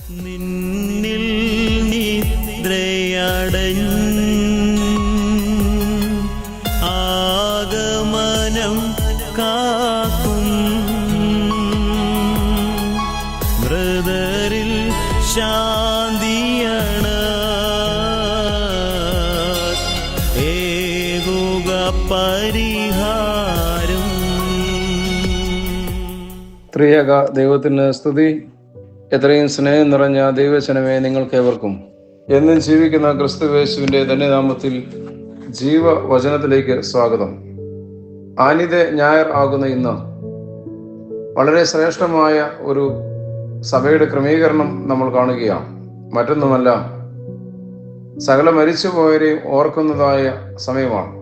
നിന്നിൽ നിദ്രയടഞ്ഞ് ആഗമനം കാക്കും മൃതരിൽ ശാന്തിയണ ഏകുക പരിഹാരം. ത്രിയേക ദൈവത്തിന് സ്തുതി. എത്രയും സ്നേഹം നിറഞ്ഞ ദൈവജനമേ, നിങ്ങൾക്കേവർക്കും എന്നും ജീവിക്കുന്ന ക്രിസ്തുയേശുവിന്റെ ധന്യനാമത്തിൽ ജീവവചനത്തിലേക്ക് സ്വാഗതം. ആനിത ഞായർ ആകുന്ന ഇന്ന് വളരെ ശ്രേഷ്ഠമായ ഒരു സഭയുടെ ക്രമീകരണം നമ്മൾ കാണുകയാണ്. മറ്റൊന്നുമല്ല, സകല മരിച്ചുപോയവരെയും ഓർക്കുന്നതായ സമയമാണ്.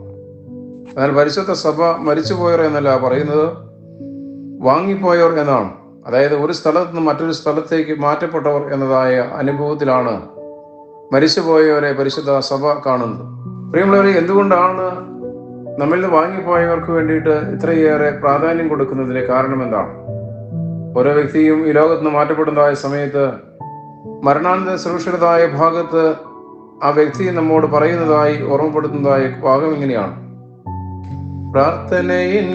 എന്നാൽ പരിശുദ്ധ സഭ മരിച്ചുപോയവർ എന്നല്ല പറയുന്നത്, വാങ്ങിപ്പോയവർ എന്നാണ്. അതായത് ഒരു സ്ഥലത്ത് നിന്ന് മറ്റൊരു സ്ഥലത്തേക്ക് മാറ്റപ്പെട്ടവർ എന്നതായ അനുഭവത്തിലാണ് മരിച്ചുപോയവരെ പരിശുദ്ധ സഭ കാണുന്നത്. പ്രിയമുള്ളവരെ, എന്തുകൊണ്ടാണ് നമ്മിൽ നിന്ന് വാങ്ങിപ്പോയവർക്ക് വേണ്ടിയിട്ട് ഇത്രയേറെ പ്രാധാന്യം കൊടുക്കുന്നതിന് കാരണം എന്താണ്? ഓരോ വ്യക്തിയും ഈ ലോകത്ത് നിന്ന് മാറ്റപ്പെടുന്നതായ സമയത്ത് മരണാനന്തര സുരക്ഷിതമായ ഭാഗത്ത് ആ വ്യക്തി നമ്മോട് പറയുന്നതായി ഓർമ്മപ്പെടുത്തുന്നതായി ഭാഗം ഇങ്ങനെയാണ്: പ്രാർത്ഥനയിൻ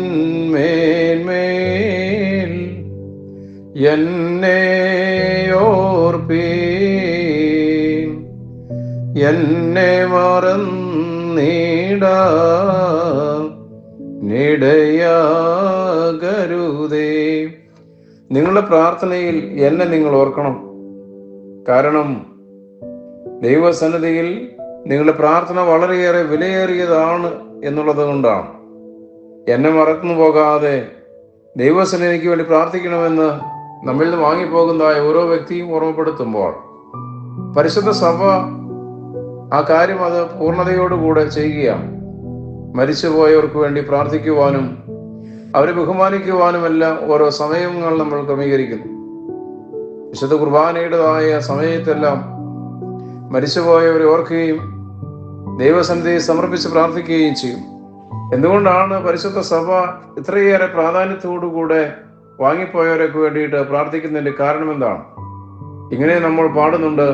മേന്മേൽ എന്നെ ഓർപ്പീൻ, എന്നെ മറന്നിടയാകരുതേ. നിങ്ങളുടെ പ്രാർത്ഥനയിൽ എന്നെ നിങ്ങൾ ഓർക്കണം. കാരണം ദൈവസന്നിധിയിൽ നിങ്ങളുടെ പ്രാർത്ഥന വളരെയേറെ വിലയേറിയതാണ് എന്നുള്ളത് കൊണ്ടാണ്. എന്നെ മറന്നു പോകാതെ ദൈവസന്നിധിക്ക് വേണ്ടി പ്രാർത്ഥിക്കണമെന്ന് നമ്മിൽ നിന്ന് വാങ്ങിപ്പോകുന്നതായ ഓരോ വ്യക്തിയും ഓർമ്മപ്പെടുത്തുമ്പോൾ പരിശുദ്ധ സഭ ആ കാര്യം അത് പൂർണ്ണതയോടുകൂടെ ചെയ്യുകയാണ്. മരിച്ചുപോയവർക്ക് വേണ്ടി പ്രാർത്ഥിക്കുവാനും അവരെ ബഹുമാനിക്കുവാനുമെല്ലാം ഓരോ സമയങ്ങൾ നമ്മൾ ക്രമീകരിക്കുന്നു. വിശുദ്ധ കുർബാനയുടേതായ സമയത്തെല്ലാം മരിച്ചുപോയവരെ ഓർക്കുകയും ദൈവസന്നിധിയെ സമർപ്പിച്ച് പ്രാർത്ഥിക്കുകയും ചെയ്യും. എന്തുകൊണ്ടാണ് പരിശുദ്ധ സഭ ഇത്രയേറെ പ്രാധാന്യത്തോടുകൂടെ വാങ്ങിപ്പോയവരൊക്കെ വേണ്ടിയിട്ട് പ്രാർത്ഥിക്കുന്നതിന്റെ കാരണം എന്താണ്? ഇങ്ങനെ നമ്മൾ പാടുന്നുണ്ട്: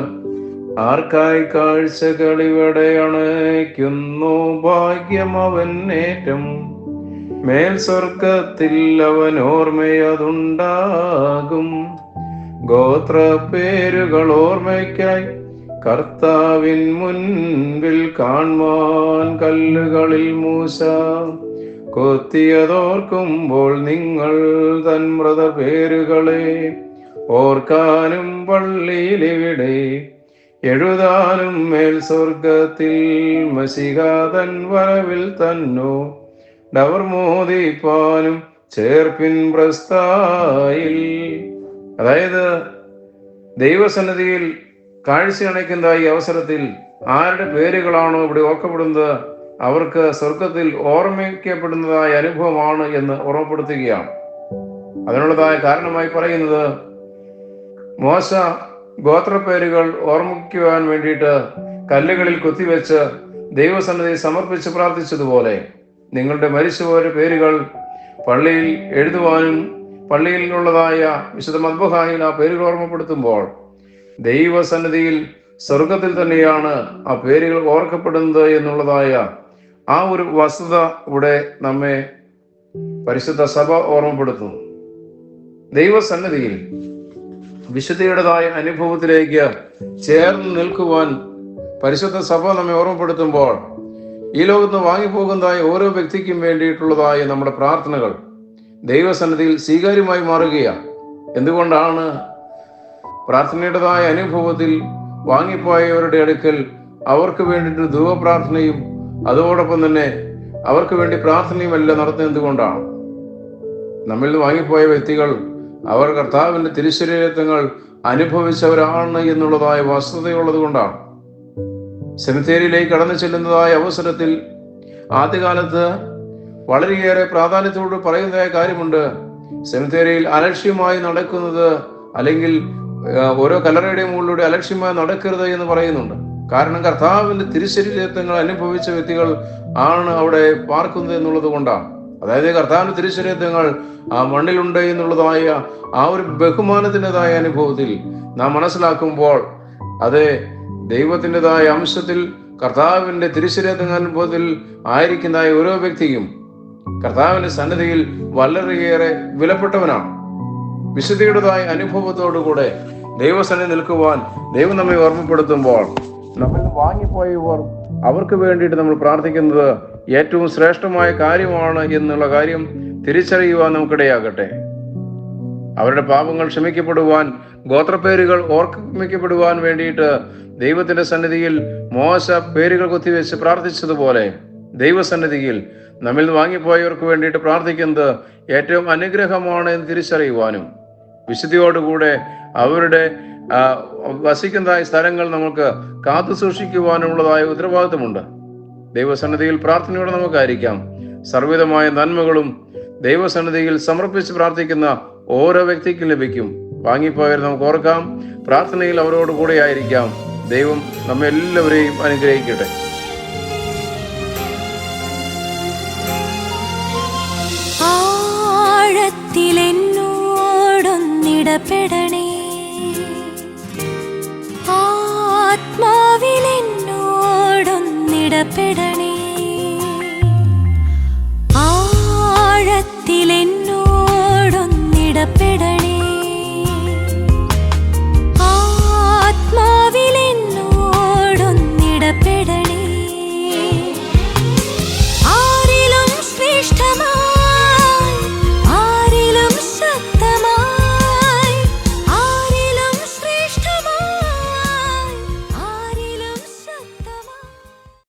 ആർക്കായി കാഴ്ചകൾ ഇവിടെ അണയ്ക്കുന്നു, ഭാഗ്യം അവനേറ്റം മേൽ സ്വർഗത്തിൽ അവൻ ഓർമ്മയതുണ്ടാകും. ഗോത്ര പേരുകൾ ഓർമ്മയ്ക്കായി കർത്താവിൻ മുൻപിൽ കാൺമാൻ കല്ലുകളിൽ മൂശ കൊത്തിയതോർക്കുമ്പോൾ നിങ്ങൾ തൻ മൃത പേരുകളെ ഓർക്കാനും പള്ളിയിലിവിടെ എഴുതാനും മേൽ സ്വർഗത്തിൽ മശിഹാതൻ വരവിൽ തന്നോ ഡവർ മോദിപ്പാനും ചേർപ്പിൻ പ്രസ്തായിൽ. അതായത് ദൈവസന്നിധിയിൽ കാഴ്ച അണയ്ക്കുന്ന ഈ അവസരത്തിൽ ആരുടെ പേരുകളാണോ ഇവിടെ ഓർക്കപ്പെടുന്നത് അവർക്ക് സ്വർഗത്തിൽ ഓർമ്മിക്കപ്പെടുന്നതായ അനുഭവമാണ് എന്ന് ഓർമ്മപ്പെടുത്തുകയാണ്. അതിനുള്ളതായ കാരണമായി പറയുന്നത്, മോശ ഗോത്രപ്പേരുകൾ ഓർമ്മിക്കുവാൻ വേണ്ടിയിട്ട് കല്ലുകളിൽ കുത്തിവെച്ച് ദൈവസന്നിധി സമർപ്പിച്ച് പ്രാർത്ഥിച്ചതുപോലെ നിങ്ങളുടെ മരിച്ചുപോയ പേരുകൾ പള്ളിയിൽ എഴുതുവാനും പള്ളിയിലുള്ളതായ വിശുദ്ധ മദ്ബഹായിൽ ആ പേരുകൾ ഓർമ്മപ്പെടുത്തുമ്പോൾ ദൈവസന്നിധിയിൽ സ്വർഗത്തിൽ തന്നെയാണ് ആ പേരുകൾ ഓർക്കപ്പെടുന്നത് എന്നുള്ളതായ ആ ഒരു വസ്തുത ഇവിടെ നമ്മെ പരിശുദ്ധ സഭ ഓർമ്മപ്പെടുത്തുന്നു. ദൈവസന്നിധിയിൽ വിശുദ്ധിയുടേതായ അനുഭവത്തിലേക്ക് ചേർന്ന് നിൽക്കുവാൻ പരിശുദ്ധ സഭ നമ്മെ ഓർമ്മപ്പെടുത്തുമ്പോൾ ഈ ലോകത്ത് വാങ്ങിപ്പോകുന്നതായ ഓരോ വ്യക്തിക്കും വേണ്ടിയിട്ടുള്ളതായ നമ്മുടെ പ്രാർത്ഥനകൾ ദൈവസന്നിധിയിൽ സ്വീകാര്യമായി മാറുകയാണ്. എന്തുകൊണ്ടാണ്? പ്രാർത്ഥനയുടേതായ അനുഭവത്തിൽ വാങ്ങിപ്പോയവരുടെ അടുക്കൽ അവർക്ക് വേണ്ടിയിട്ട് ധൂപപ്രാർത്ഥനയും അതോടൊപ്പം തന്നെ അവർക്ക് വേണ്ടി പ്രാർത്ഥനയും എല്ലാം നടത്തുന്നത് എന്തുകൊണ്ടാണ്? നമ്മിൽ നിന്ന് വാങ്ങിപ്പോയ വ്യക്തികൾ അവർ കർത്താവിന്റെ തിരുശരീരത്വങ്ങൾ അനുഭവിച്ചവരാണ് എന്നുള്ളതായ വസ്തുതയുള്ളത് കൊണ്ടാണ്. സെമിത്തേരിയിലേക്ക് കടന്നു ചെല്ലുന്നതായ അവസരത്തിൽ ആദ്യകാലത്ത് വളരെയേറെ പ്രാധാന്യത്തോട് പറയുന്നതായ കാര്യമുണ്ട്. സെമിത്തേരിയിൽ അലക്ഷ്യമായി നടക്കുന്നത് അല്ലെങ്കിൽ ഓരോ കല്ലറയുടെയും മുകളിലൂടെ അലക്ഷ്യമായി നടക്കരുത് എന്ന് പറയുന്നുണ്ട്. കാരണം കർത്താവിന്റെ തിരുശരീരത്വങ്ങൾ അനുഭവിച്ച വ്യക്തികൾ ആണ് അവിടെ പാർക്കുന്നത് എന്നുള്ളത് കൊണ്ടാണ്. അതായത് കർത്താവിന്റെ തിരുശരീരങ്ങൾ ആ മണ്ണിലുണ്ട് എന്നുള്ളതായ ആ ഒരു ബഹുമാനത്തിൻ്റെതായ അനുഭവത്തിൽ നാം മനസ്സിലാക്കുമ്പോൾ, അതെ, ദൈവത്തിൻ്റെതായ അംശത്തിൽ കർത്താവിന്റെ തിരുശരീരങ്ങൾ അനുഭവത്തിൽ ആയിരിക്കുന്ന ഓരോ വ്യക്തിയും കർത്താവിന്റെ സന്നിധിയിൽ വളരെയേറെ വിലപ്പെട്ടവനാണ്. വിശുദ്ധിയുടേതായ അനുഭവത്തോടുകൂടെ ദൈവസന്നിധി നിൽക്കുവാൻ ദൈവം നമ്മെ ഓർമ്മപ്പെടുത്തുമ്പോൾ, നമ്മിൽ നിന്ന് വാങ്ങിപ്പോയവർ അവർക്ക് വേണ്ടിയിട്ട് നമ്മൾ പ്രാർത്ഥിക്കുന്നത് ഏറ്റവും ശ്രേഷ്ഠമായ കാര്യമാണ് എന്നുള്ള കാര്യം തിരിച്ചറിയുവാൻ നമുക്കിടയാകട്ടെ. അവരുടെ പാപങ്ങൾ ക്ഷമിക്കപ്പെടുവാൻ, ഗോത്രപ്പേരുകൾ ഓർമ്മിക്കപ്പെടുവാൻ വേണ്ടിയിട്ട് ദൈവത്തിന്റെ സന്നിധിയിൽ മോശ പേരുകൾ കുത്തിവെച്ച് പ്രാർത്ഥിച്ചതുപോലെ ദൈവസന്നിധിയിൽ നമ്മിൽ നിന്ന് വാങ്ങിപ്പോയവർക്ക് വേണ്ടിയിട്ട് പ്രാർത്ഥിക്കുന്നത് ഏറ്റവും അനുഗ്രഹമാണ് എന്ന് തിരിച്ചറിയുവാനും വിശുദ്ധിയോടുകൂടെ അവരുടെ വസിക്കുന്നതായ സ്ഥലങ്ങൾ നമുക്ക് കാത്തു സൂക്ഷിക്കുവാനുള്ളതായ ഉത്തരവാദിത്വമുണ്ട്. ദൈവസന്നിധിയിൽ പ്രാർത്ഥനയോടെ നമുക്കായിരിക്കാം. സർവ്വവിധമായ നന്മകളും ദൈവസന്നിധിയിൽ സമർപ്പിച്ച് പ്രാർത്ഥിക്കുന്ന ഓരോ വ്യക്തിക്കും ലഭിക്കും. വാങ്ങിപ്പോയവർ നമുക്ക് ഓർക്കാം, പ്രാർത്ഥനയിൽ അവരോട് കൂടെ ആയിരിക്കാം. ദൈവം നമ്മെല്ലാവരെയും അനുഗ്രഹിക്കട്ടെ. ആഴത്തിലെന്നോടൊന്നിടപെടണേ, ആത്മാവിലെന്നോടൊന്നിടപെടണേ, ആഴത്തിലെ